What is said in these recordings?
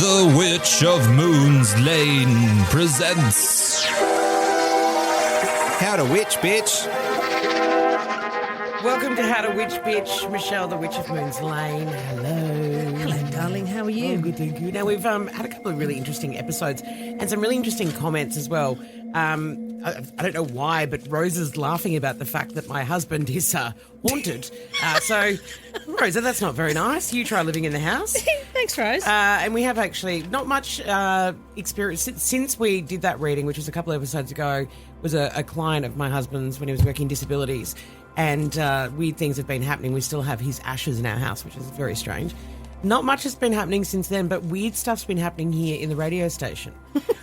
The Witch of Moon's Lane presents... How to Witch, bitch. Welcome to How to Witch, bitch. Michelle, the Witch of Moon's Lane. Hello. Hello, darling. How are you? Oh, good, thank you. Now, we've had a couple of really interesting episodes and some really interesting comments as well. I don't know why, but Rose is laughing about the fact that my husband is haunted. So, Rosa, that's not very nice. You try living in the house. Thanks, Rose. And we have actually not much experience. Since we did that reading, which was a couple of episodes ago, was a client of my husband's when he was working disabilities. And weird things have been happening. We still have his ashes in our house, which is very strange. Not much has been happening since then, but weird stuff's been happening here in the radio station.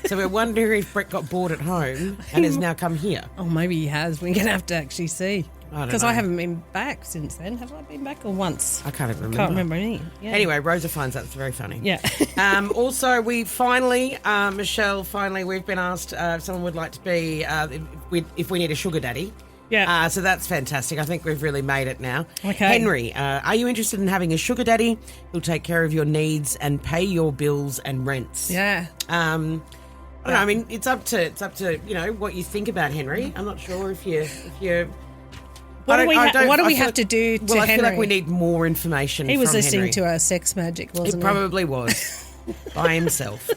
So we're wondering if Brett got bored at home and has now come here. Oh, maybe he has. We're going to have to actually see. Because I I haven't been back since then. Have I been back or once? I can't even remember. Can't remember any. Yeah. Anyway, Rosa finds that's very funny. Yeah. Also, we finally, Michelle, we've been asked if someone would like to be, if we need a sugar daddy. Yeah. So that's fantastic. I think we've really made it now. Okay. Henry, are you interested in having a sugar daddy who'll take care of your needs and pay your bills and rents? Yeah. I don't know, I mean, it's up to what you think about Henry. I'm not sure if you. What do we have to do to Henry? Well, I feel like Henry? we need more information. He was from listening Henry. to our sex magic, wasn't he? He probably was by himself.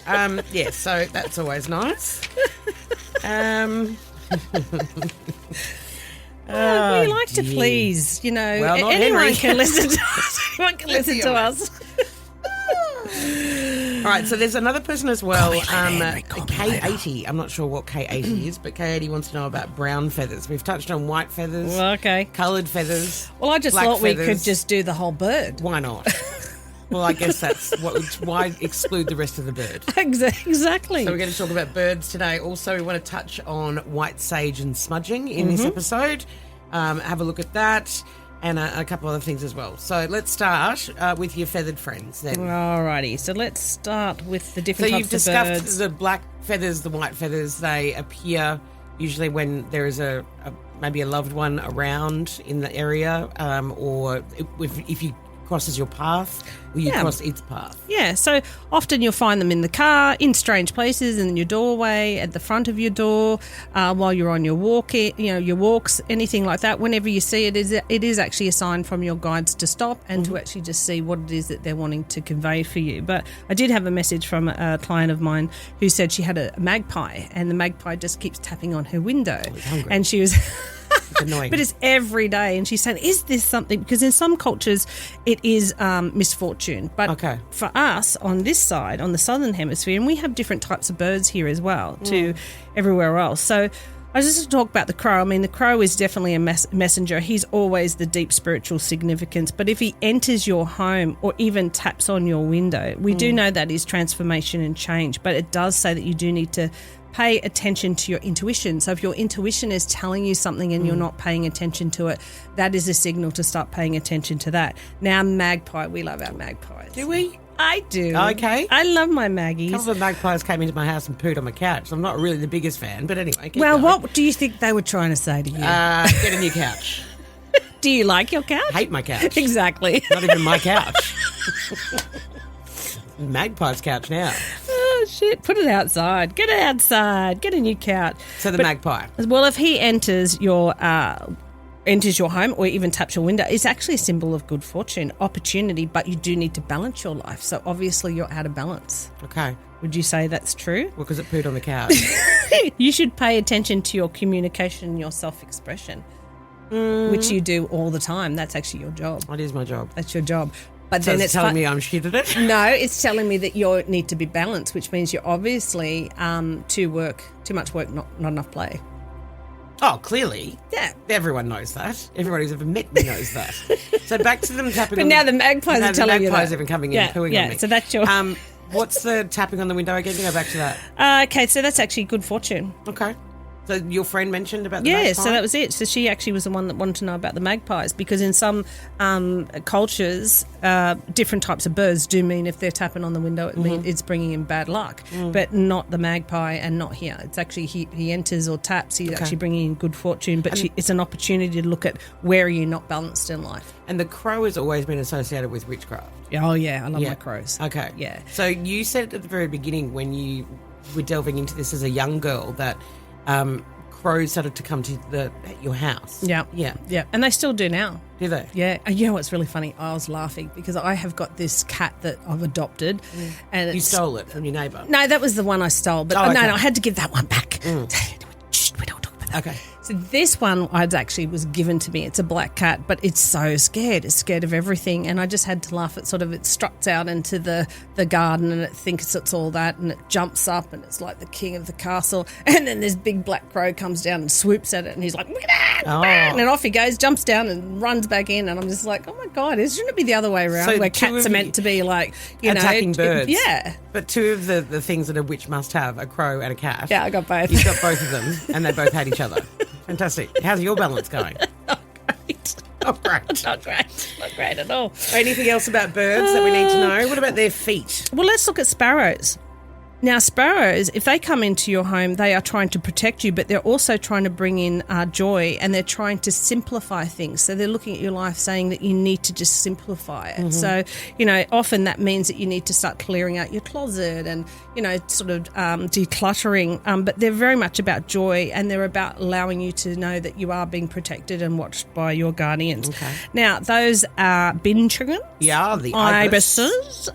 Yeah, so that's always nice. We like to please, Well, not anyone Henry. can listen to us. Anyone can listen to us. All right, so there's another person as well, Henry, call me later. K80. I'm not sure what K80 is, but K80 wants to know about brown feathers. We've touched on white feathers, Well, okay. coloured feathers. Well, I just black thought we feathers. could just do the whole bird. Why not? Well, I guess that's why exclude the rest of the bird. Exactly. So we're going to talk about birds today. Also, we want to touch on white sage and smudging in this episode. Have a look at that and a couple other things as well. So let's start with your feathered friends then. Alrighty, so let's start with the different So you've types of birds. discussed the black feathers, the white feathers. They appear usually when there is maybe a loved one around in the area, or if you crosses your path, or you cross its path. Yeah, so often you'll find them in the car, in strange places, in your doorway, at the front of your door, while you're on your walk, your walks, anything like that. Whenever you see it is actually a sign from your guides to stop and to actually just see what it is that they're wanting to convey for you. But I did have a message from a client of mine who said she had a magpie, and the magpie just keeps tapping on her window. It's hungry. And she was... It's annoying. But it's every day. And she's saying, is this something? Because in some cultures, it is misfortune. But for us, on this side, on the southern hemisphere, and we have different types of birds here as well to everywhere else. So I just talk about the crow. I mean, the crow is definitely a messenger. He's always the deep spiritual significance. But if he enters your home or even taps on your window, we do know that is transformation and change. But it does say that you do need to pay attention to your intuition. So if your intuition is telling you something and you're not paying attention to it, that is a signal to start paying attention to that. Now, magpie, we love our magpies. Do we? I do. Okay. I love my maggies. A couple of magpies came into my house and pooed on my couch. I'm not really the biggest fan, but anyway. Well, what do you think they were trying to say to you? Get a new couch. Do you like your couch? Hate my couch. Exactly. Not even my couch. Magpie's couch now. Oh, shit. Put it outside. Get it outside. Get a new couch. So the magpie. Well, if he enters your home or even taps your window, it's actually a symbol of good fortune, opportunity, but you do need to balance your life. So obviously you're out of balance. Okay. Would you say that's true? Well, because it pooed on the couch. You should pay attention to your communication and your self-expression, which you do all the time. That's actually your job. That is my job. That's your job. But So then it's telling me I'm shit at it? No, it's telling me that you need to be balanced, which means you're obviously too much work, not enough play. Oh, clearly. Yeah. Everyone knows that. Everyone who's ever met me knows that. So back to them tapping But on now the magpies are telling you that. the magpies even coming in and pooing on me. So that's your... What's the tapping on the window again? Go back to that. okay, so that's actually good fortune. Okay. So your friend mentioned about the magpie? Yeah, so that was it. So she actually was the one that wanted to know about the magpies, because in some cultures, different types of birds do mean if they're tapping on the window, it means it's bringing in bad luck, but not the magpie and not here. It's actually he enters or taps, he's actually bringing in good fortune, but it's an opportunity to look at where are you not balanced in life. And the crow has always been associated with witchcraft. Oh, yeah, I love my crows. Okay. Yeah. So you said at the very beginning when you were delving into this as a young girl that crows started to come to your house. Yeah. And they still do now. Do they? Yeah. And you know what's really funny? I was laughing because I have got this cat that I've adopted. And you stole it from your neighbour? No, that was the one I stole. But no, I had to give that one back. Shh, we don't talk about that. Okay. So this one was given to me. It's a black cat, but it's so scared. It's scared of everything. And I just had to laugh at it struts out into the garden and it thinks it's all that, and it jumps up and it's like the king of the castle. And then this big black crow comes down and swoops at it and he's like, and then off he goes, jumps down and runs back in. And I'm just like, oh my God, shouldn't it be the other way around, where cats are meant to be like, attacking birds? Yeah. But two of the things that a witch must have, a crow and a cat. Yeah, I got both. You've got both of them and they both hate each other. Fantastic. How's your balance going? Not great. Not great. Not great. Not great at all. Anything else about birds that we need to know? What about their feet? Well, let's look at sparrows. Now, sparrows, if they come into your home, they are trying to protect you, but they're also trying to bring in joy, and they're trying to simplify things. So they're looking at your life saying that you need to just simplify it. So, often that means that you need to start clearing out your closet and, sort of decluttering. But they're very much about joy, and they're about allowing you to know that you are being protected and watched by your guardians. Okay. Now, those are bin chickens. Yeah, the ibises.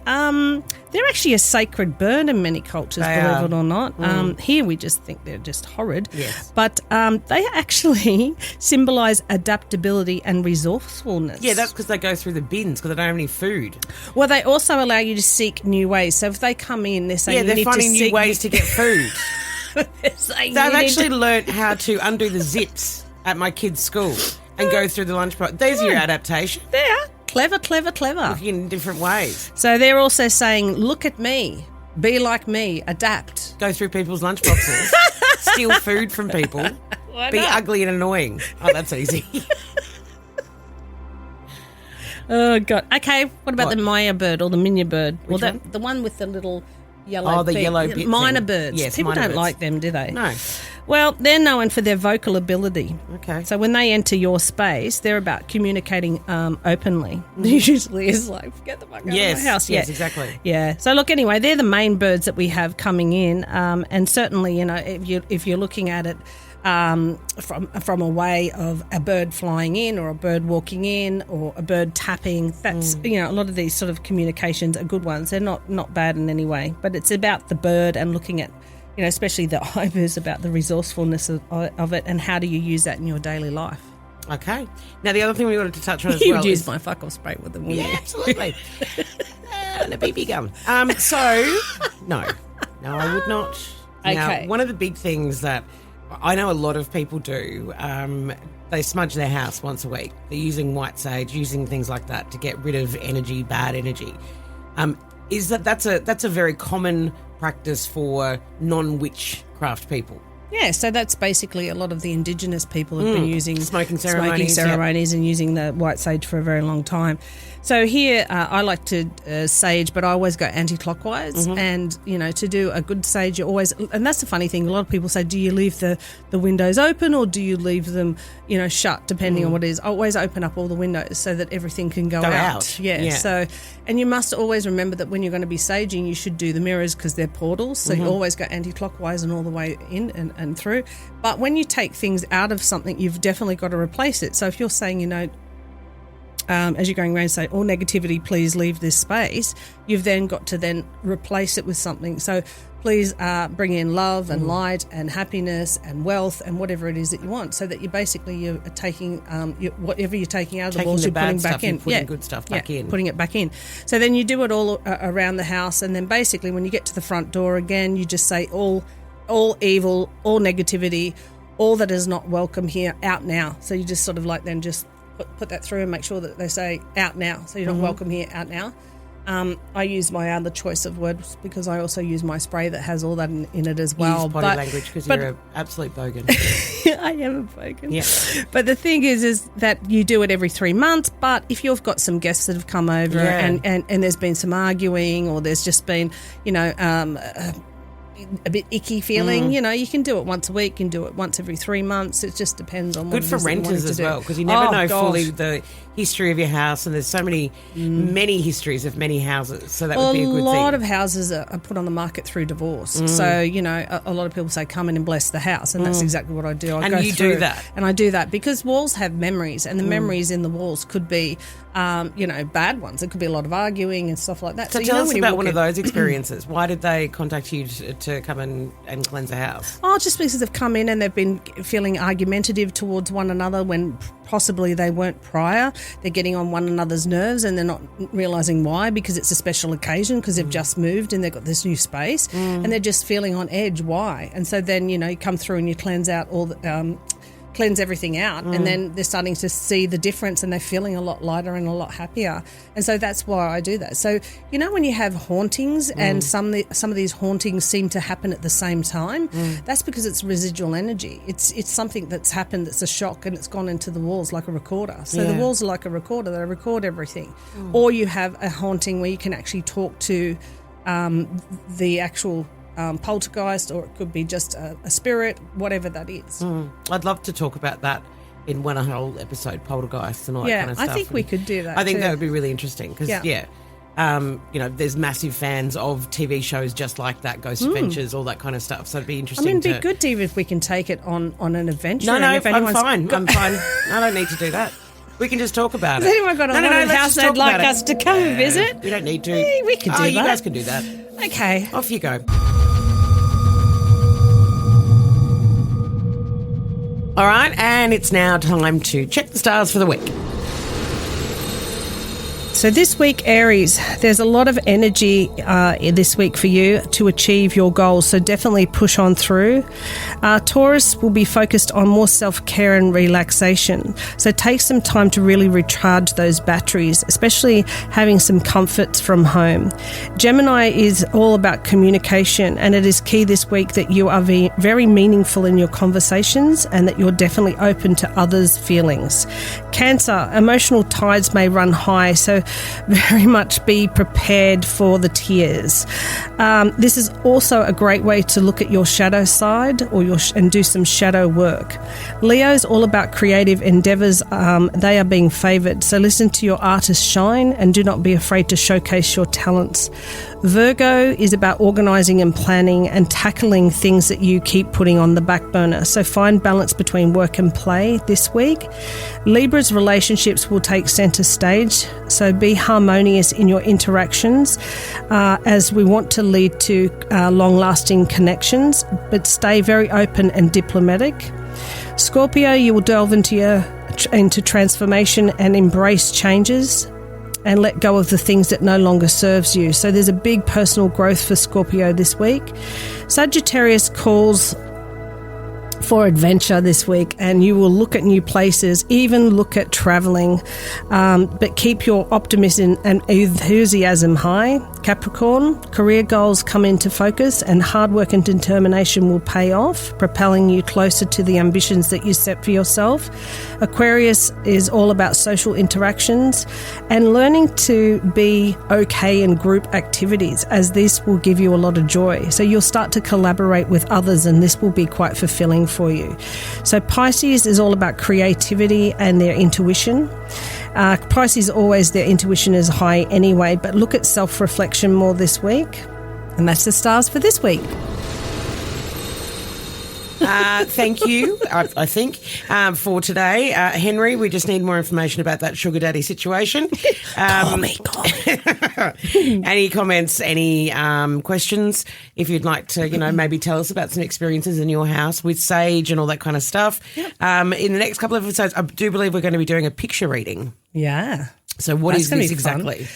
They're actually a sacred bird in many cultures, believe it or not. Here we just think they're just horrid. Yes. But they actually symbolise adaptability and resourcefulness. Yeah, that's because they go through the bins because they don't have any food. Well, they also allow you to seek new ways. So if they come in, they're saying they're finding new ways to get food. They've actually learnt how to undo the zips at my kids' school and go through the lunchbox. These are your adaptations. They are. Clever. Looking in different ways. So they're also saying, look at me, be like me, adapt. Go through people's lunchboxes, steal food from people, be ugly and annoying. Oh, that's easy. Oh, God. Okay, what about the Maya bird or the Minya bird? Which one? The one with the little yellow the yellow bit minor thing. birds. Yes, people don't birds. like them, do they? No. Well, they're known for their vocal ability. Okay. So when they enter your space, they're about communicating openly. Usually it's like, get the fuck out of my house. Yes, exactly. Yeah. So look, anyway, they're the main birds that we have coming in, and certainly, if you're looking at it from a way of a bird flying in or a bird walking in or a bird tapping, that's a lot of these sort of communications are good ones. They're not bad in any way, but it's about the bird and looking at, especially the ibis, about the resourcefulness of it and how do you use that in your daily life. Okay. Now, the other thing we wanted to touch on as you well would use is... my fuck-off spray with them, yeah, absolutely. And a BB gun. No, I would not. Okay. Now, one of the big things that I know a lot of people do, they smudge their house once a week. They're using white sage, using things like that to get rid of bad energy. That's a very common practice for non-witchcraft people. Yeah, so that's basically a lot of the Indigenous people have been using smoking ceremonies and using the white sage for a very long time. So here I like to sage, but I always go anti-clockwise. And, to do a good sage, you always... And that's the funny thing. A lot of people say, do you leave the windows open or do you leave them, shut, depending on what it is? I always open up all the windows so that everything can go out. Yeah. So, and you must always remember that when you're going to be saging, you should do the mirrors because they're portals. So you always go anti-clockwise and all the way in and through. But when you take things out of something, you've definitely got to replace it. So if you're saying, as you're going around, say, all negativity, please leave this space, you've then got to then replace it with something. So please bring in love and light and happiness and wealth and whatever it is that you want, so that you're taking whatever you're taking out of the walls, you're putting back in. Putting good stuff back in. Putting it back in. So then you do it all around the house, and then basically when you get to the front door again, you just say all evil, all negativity, all that is not welcome here, out now. So you just sort of like then just put that through and make sure that they say out now. So you're not welcome here, out now. I use my other choice of words because I also use my spray that has all that in it as well. Use body language because you're an absolute bogan. I am a bogan. Yeah. But the thing is that you do it every 3 months. But if you've got some guests that have come over and there's been some arguing or there's just been, a bit icky feeling, you can do it once a week, you can do it once every 3 months. It just depends on what Good for renters as well, because you never know fully the history of your house, and there's so many histories of many houses, so that would be a good thing. A lot of houses are put on the market through divorce, so a lot of people say come in and bless the house, and that's exactly what I do. I do that, and I do that because walls have memories, and the memories in the walls could be bad ones. It could be a lot of arguing and stuff like that. So tell us about one of those experiences. Why did they contact you to come and cleanse a house? Oh, just because they've come in and they've been feeling argumentative towards one another when possibly they weren't prior. They're getting on one another's nerves and they're not realising why, because it's a special occasion, because they've just moved and they've got this new space and they're just feeling on edge. Why? And so then, you come through and you cleanse out all the... cleanse everything out and then they're starting to see the difference and they're feeling a lot lighter and a lot happier. And so that's why I do that. So, when you have hauntings and some of these hauntings seem to happen at the same time, that's because it's residual energy. It's something that's happened that's a shock and it's gone into the walls like a recorder. So the walls are like a recorder. They record everything. Or you have a haunting where you can actually talk to the actual poltergeist, or it could be just a spirit, whatever that is. I'd love to talk about that in one whole episode, poltergeists and all that kind of stuff. I think we could do that. I think that would be really interesting because, there's massive fans of TV shows just like that, Ghost Adventures, all that kind of stuff. So it'd be interesting. It'd be good, Dave, if we can take it on an adventure. No, I'm fine. I'm fine. I don't need to do that. We can just talk about it. Has anyone got a haunted house they'd like us to come and visit? We don't need to. We can do that. You guys can do that. Okay. Off you go. All right, and it's now time to check the stars for the week. So this week, Aries, there's a lot of energy this week for you to achieve your goals, so definitely push on through. Taurus will be focused on more self-care and relaxation, so take some time to really recharge those batteries, especially having some comforts from home. Gemini is all about communication, and it is key this week that you are very meaningful in your conversations and that you're definitely open to others' feelings. Cancer, emotional tides may run high, so very much be prepared for the tears. This is also a great way to look at your shadow side and do some shadow work. Leo's all about creative endeavours. They are being favoured, so listen to your artist shine and do not be afraid to showcase your talents. Virgo is about organising and planning and tackling things that you keep putting on the back burner, so find balance between work and play this week. Libra's relationships will take centre stage, so be harmonious in your interactions as we want to lead to long-lasting connections, but stay very open and diplomatic. Scorpio, you will delve into transformation and embrace changes and let go of the things that no longer serves you. So there's a big personal growth for Scorpio this week. Sagittarius calls for adventure this week, and you will look at new places, even look at travelling, but keep your optimism and enthusiasm high. Capricorn, career goals come into focus and hard work and determination will pay off, propelling you closer to the ambitions that you set for yourself. Aquarius is all about social interactions and learning to be okay in group activities, as this will give you a lot of joy. So you'll start to collaborate with others and this will be quite fulfilling for you. So Pisces is all about creativity and their intuition. Pisces always, their intuition is high anyway, but look at self-reflection more this week. And that's the stars for this week. Thank you, I think, for today. Henry, we just need more information about that sugar daddy situation. Call me. Any comments, any questions, if you'd like to, maybe tell us about some experiences in your house with sage and all that kind of stuff. Yep. In the next couple of episodes, I do believe we're going to be doing a picture reading. Yeah. So what is this exactly?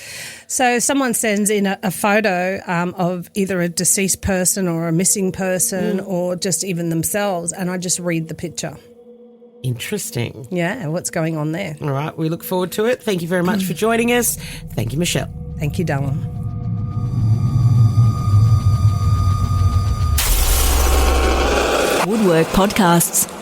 So someone sends in a photo of either a deceased person or a missing person or just even themselves, and I just read the picture. Interesting. Yeah, what's going on there. All right, we look forward to it. Thank you very much for joining us. Thank you, Michelle. Thank you, Dallin. Woodwork Podcasts.